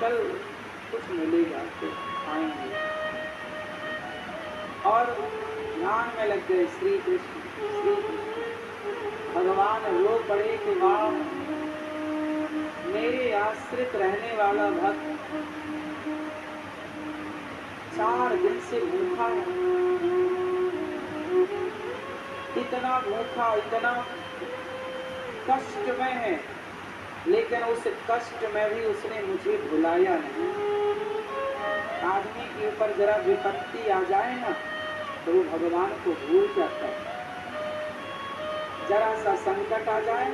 कल कुछ मिलेगा तो खाएंगे। और ध्यान में लग गए श्री कृष्ण श्री कृष्ण। भगवान रो पड़े कि वाह, मेरे आश्रित रहने वाला भक्त 4 दिन से भूखा है, इतना भूखा, इतना कष्ट में है, लेकिन उस कष्ट में भी उसने मुझे भुलाया नहीं। आदमी के ऊपर जरा विपत्ति आ जाए ना तो वो भगवान को भूल जाता है। जरा सा संकट आ जाए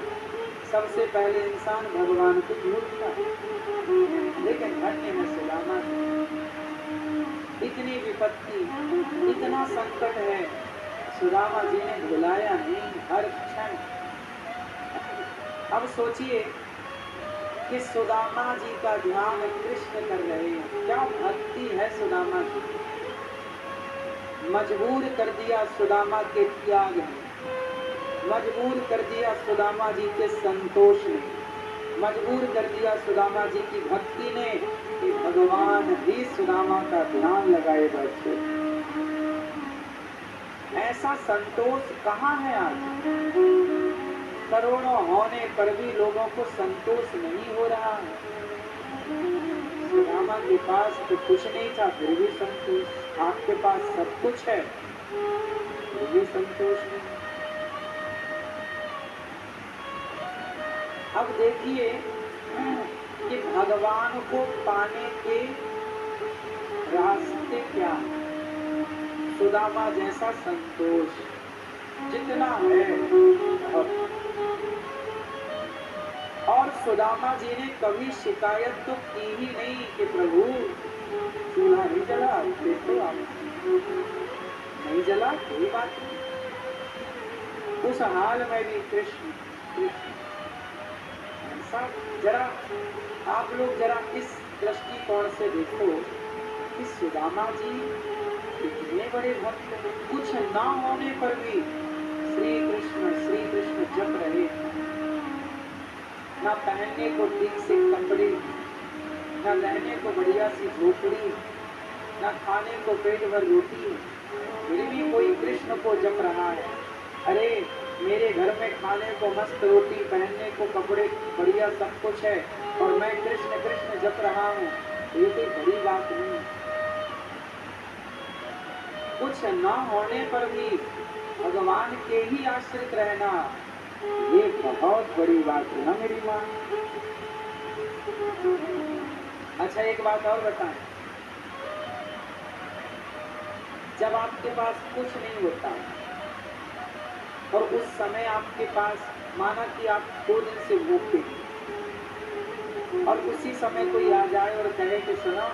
सबसे पहले इंसान भगवान को भूलता है। लेकिन धन्य है सुदामा, इतनी विपत्ति, इतना संकट है, सुदामा जी ने भुलाया नहीं हर क्षण। अब सोचिए कि सुदामा जी का ध्यान कृष्ण कर रहे हैं, क्या भक्ति है सुदामा की। मजबूर कर दिया सुदामा के त्याग ने, मजबूर कर दिया सुदामा जी के संतोष ने, मजबूर कर दिया सुदामा जी की भक्ति ने कि भगवान ही सुदामा का ध्यान लगाए बैठे। ऐसा संतोष कहाँ है आज? करोड़ों होने पर भी लोगों को संतोष नहीं हो रहा है। सुदामा के पास तो कुछ नहीं था फिर भी संतोष, आपके पास सब कुछ है फिर भी संतोष नहीं। अब देखिए कि भगवान को पाने के रास्ते क्या है। सुदामा जैसा संतोष जितना है बहुत। और सुदामा जी ने कभी शिकायत तो की ही नहीं कि प्रभु चूल्हा नहीं जला, देखो आप नहीं जला, कोई बात नहीं। उस हाल में भी कृष्ण कृष्ण। ऐसा जरा आप लोग जरा इस दृष्टिकोण से देखो कि सुदामा जी इतने बड़े भक्त हैं, कुछ ना होने पर भी श्री कृष्ण जप रहे। ना पहनने को ठीक से कपड़े, ना रहने को बढ़िया सी झोपड़ी, ना खाने को पेट भर रोटी, फिर भी कोई कृष्ण को जप रहा है। अरे मेरे घर में खाने को मस्त रोटी, पहनने को कपड़े बढ़िया सब कुछ है और मैं कृष्ण कृष्ण जप रहा हूँ, ये कोई बड़ी बात नहीं। कुछ ना होने पर भी भगवान के ही आश्रित रहना, ये बहुत बड़ी बात है ना मेरी माँ। अच्छा एक बात और बताएं, जब आपके पास कुछ नहीं होता और उस समय आपके पास माना कि आप 2 दिन से भूखे और उसी समय कोई आ जाए और कहे कि सुनो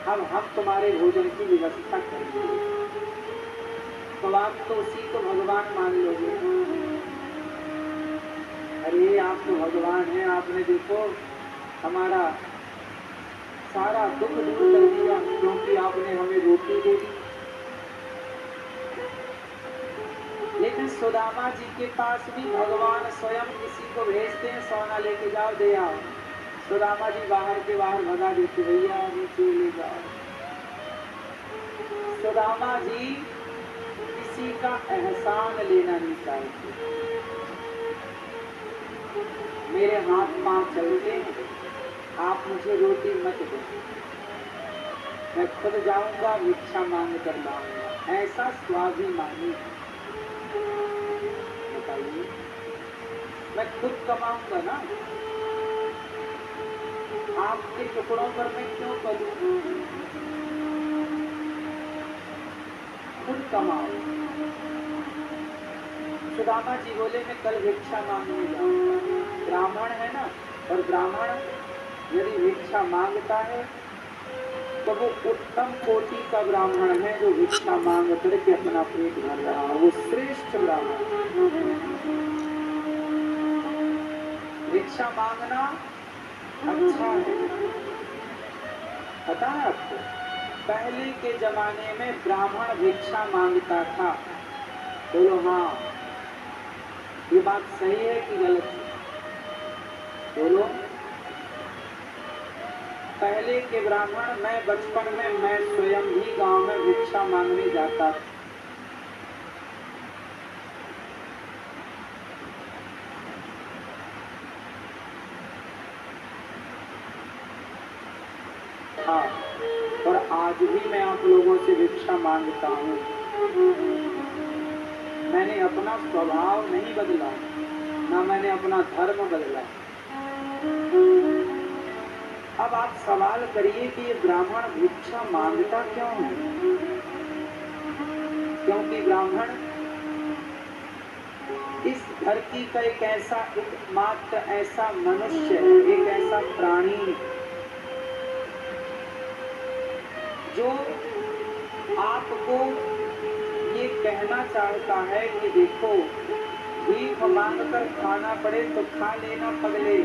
हम तुम्हारे भोजन की व्यवस्था करेंगे, तो आप तो उसी को भगवान मान लोगे। अरे आप तो भगवान हैं, आपने देखो हमारा सारा दुख दूर कर दिया क्योंकि आपने हमें रोटी दे दी। लेकिन सुदामा जी के पास भी भगवान स्वयं किसी को भेजते हैं, सोना लेके जाओ दे आओ। सुदामा जी बाहर के बाहर भगा देते, भैया नीचे ले जाओ। सुदामा जी किसी का एहसान लेना नहीं चाहते। मेरे हाथ पांव चलते हैं, आप मुझे रोटी मत दो, मैं खुद जाऊंगा भिक्षा मांग कर लाऊंगा। ऐसा स्वाभिमानी बताइए, मैं खुद कमाऊंगा ना, आपके टुकड़ों पर मैं क्यों पलूं, खुद कमाओ। सुदामा जी बोले मैं कल भिक्षा मांगने जाऊंगा। ब्राह्मण है ना, और ब्राह्मण यदि भिक्षा मांगता है तो वो उत्तम कोटि का ब्राह्मण है जो भिक्षा मांग करके अपना पेट भर रहा है, वो श्रेष्ठ ब्राह्मण। भिक्षा मांगना अच्छा है। पता है आपको पहले के जमाने में ब्राह्मण भिक्षा मांगता था? बोलो हाँ, ये बात सही है कि गलत है? बोलो। पहले के ब्राह्मण, मैं बचपन में मैं स्वयं ही गांव में भिक्षा मांगने जाता था और आज भी मैं आप लोगों से भिक्षा मांगता हूँ। मैंने अपना स्वभाव नहीं बदला, ना मैंने अपना धर्म बदला। अब आप सवाल करिए कि ये ब्राह्मण भिक्षा मांगता क्यों है? क्योंकि ब्राह्मण इस धरती का एक ऐसा एकमात्र ऐसा मनुष्य है, एक ऐसा प्राणी जो आपको ये कहना चाहता है कि देखो, भीख मांगकर खाना पड़े तो खा लेना पगले,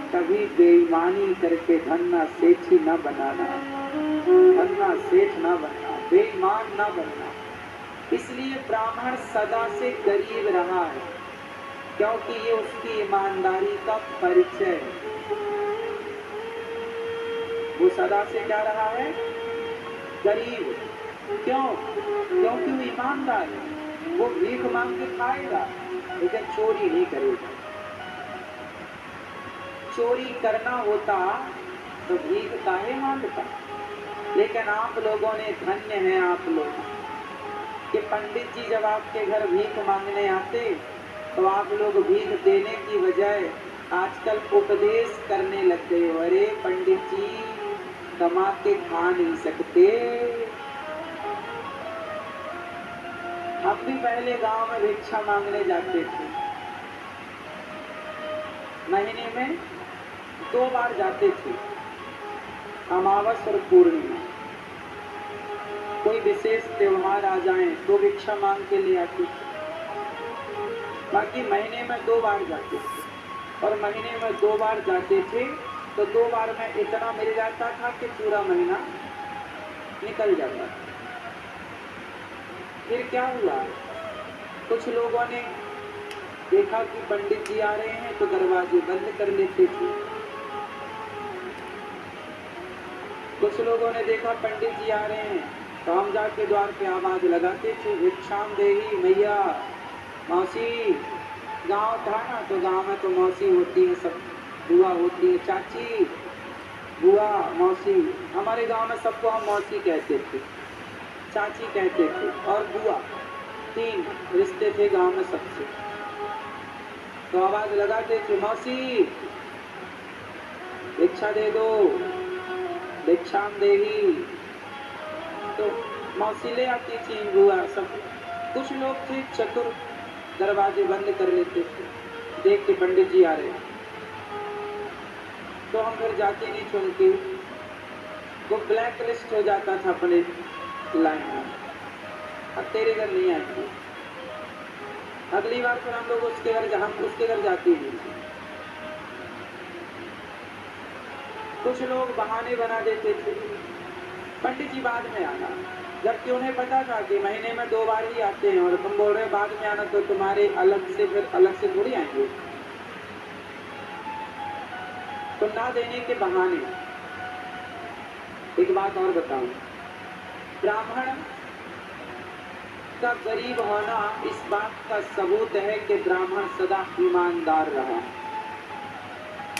कभी बेईमानी करके धन्ना सेठी न बनाना, धन्ना सेठ न बनना, बेईमान न बनना। इसलिए ब्राह्मण सदा से गरीब रहा है, क्योंकि ये उसकी ईमानदारी का परिचय है। वो सदा से क्या रहा है? गरीब। क्यों? क्योंकि वो ईमानदार है। वो भीख मांग के खाएगा लेकिन चोरी नहीं करेगा। चोरी करना होता तो भीख काहे मांगता? लेकिन आप लोगों ने, धन्य है आप लोग, कि पंडित जी जब आपके घर भीख मांगने आते तो आप लोग भीख देने की बजाय आजकल उपदेश करने लग गए हो। अरे पंडित जी, कमा के खा नहीं सकते। हम भी पहले गांव में भिक्षा मांगने जाते थे। महीने में 2 बार जाते थे, अमावस और पूर्णिमा। कोई विशेष त्योहार आ जाए तो भिक्षा मांग के ले आते थे। बाकी महीने में 2 बार जाते थे, और महीने में 2 बार जाते थे तो 2 बार में इतना मिल जाता था कि पूरा महीना निकल जाता था। फिर क्या हुआ, कुछ लोगों ने देखा कि पंडित जी आ रहे हैं तो दरवाजे बंद कर लेते थे। कुछ लोगों ने देखा पंडित जी आ रहे हैं तो हम जाके द्वार पे आवाज लगाते थे, भिक्षाम देही मैया, मौसी। गांव था ना, तो गांव में तो मौसी होती है, सब बुआ होती है, चाची, बुआ, मौसी। हमारे गांव में सबको हम मौसी कहते थे, चाची कहते थे और बुआ। 3 रिश्ते थे गांव में सबसे। तो आवाज लगाते थे, मौसी भिक्षा दे दो, भिक्षाम देही। तो मौसी ले आती थी, बुआ सब। कुछ लोग थे चतुर, दरवाजे बंद कर लेते थे, देख के पंडित जी आ रहे हैं तो हम फिर जाते नहीं थे उनके। वो ब्लैक लिस्ट हो जाता था अपने लाइन में, अब तेरे घर नहीं आएंगे। अगली बार फिर हम लोग उसके घर जाते ही नहीं। कुछ लोग बहाने बना देते थे, पंडित जी बाद में आना, जबकि उन्हें पता था कि महीने में 2 बार ही आते हैं और तुम बोल रहे बाद में आना, तो तुम्हारे अलग से थोड़ी आएंगे। तो ना देने के बहाने। एक बात और बताऊं, ब्राह्मण का गरीब होना इस बात का सबूत है कि ब्राह्मण सदा ईमानदार रहा।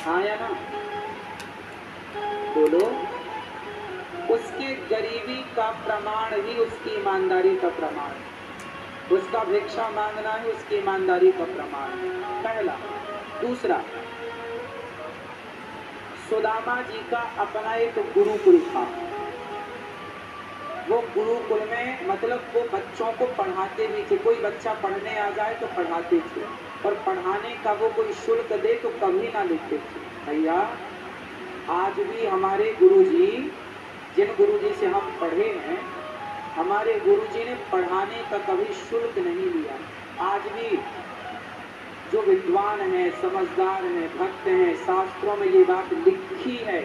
हाँ या ना? बोलो। उसके गरीबी का प्रमाण ही उसकी ईमानदारी का प्रमाण है। उसका भिक्षा मांगना ही उसकी ईमानदारी का प्रमाण है, पहला। दूसरा, सुदामा जी का अपना एक गुरुकुल था। वो गुरुकुल में मतलब वो बच्चों को पढ़ाते भी थे। कोई बच्चा पढ़ने आ जाए तो पढ़ाते थे, और पढ़ाने का वो कोई शुल्क दे तो कभी ना लेते थे। भैया, आज भी हमारे गुरुजी, जिन गुरुजी से हम पढ़े हैं, हमारे गुरुजी ने पढ़ाने का कभी शुल्क नहीं लिया। आज भी जो विद्वान हैं, समझदार हैं, भक्त हैं, शास्त्रों में ये बात लिखी है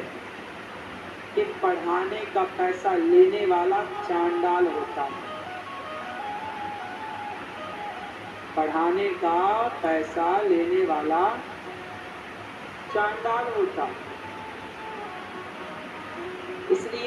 कि पढ़ाने का पैसा लेने वाला चांडाल होता है। पढ़ाने का पैसा लेने वाला चांडाल होता है। इसलिए